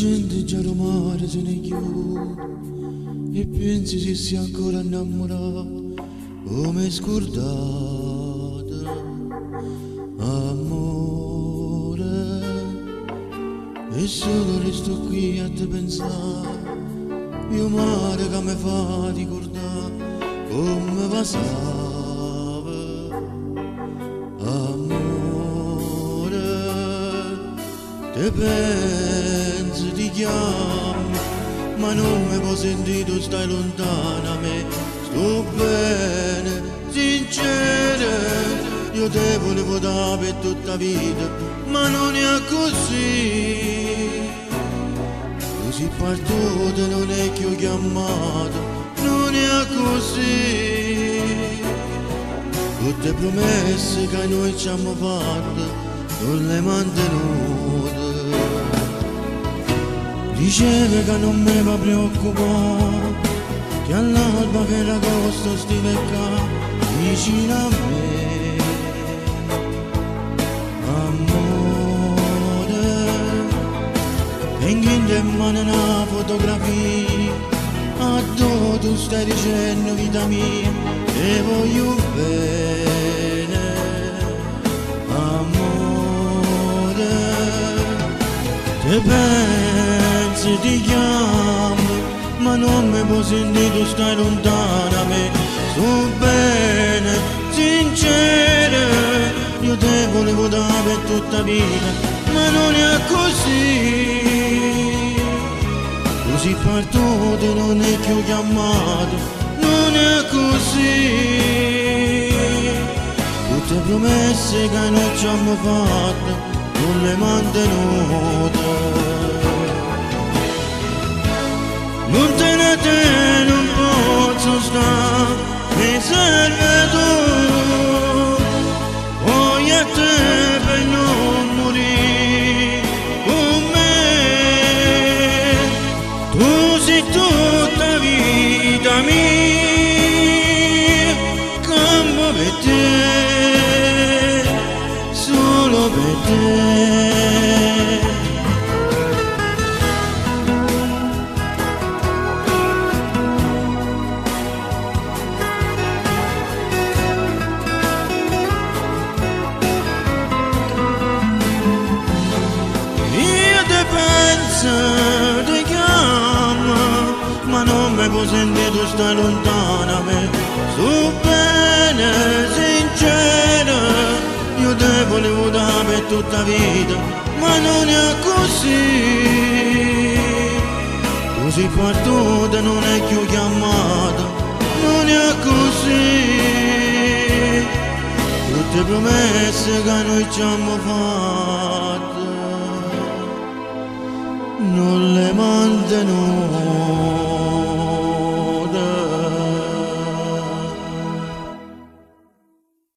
gente già romare se ne chiude e pensi se sia ancora innamorato come scordata. Amore, e solo resto qui a te pensare, io mare che mi fa ricordare come passava. Amore, te pensi, ti chiamo, ma non mi può sentire, tu stai lontana a me. Sto bene, sincera, io te volevo dare per tutta vita, ma non è così. Così partito non è che ho chiamato, non è così. Tutte promesse che noi ci abbiamo fatto, non le mantenute. Diceva che non mi va preoccupare, che all'alba che l'agosto stive qua vicino a me. Amore, tengo in mano una fotografia, a dove tu stai dicendo vita mia, te voglio bene. Amore, te pensi, ti chiamo, ma non mi può sentire, tu stai lontana a me. Sto bene, sincera, io te volevo dare per tutta vita, ma non è così. Così partito non è che ho chiamato, non è così. Tutte promesse che noi ci abbiamo fatto, non le mantenute. Lontana non posso stare, mi serve tu. Voglio a te per non morire con me. Tu sei tutta vita mia, campo per te, solo per te. Ti chiamo, ma non mi può sentire, tu stai lontana a me. Sto bene, sincera, io te volevo dare per tutta vita, ma non è così. Così partita non è che ho chiamato, non è così. Tutte promesse che noi ci abbiamo fatto, non le mantengo.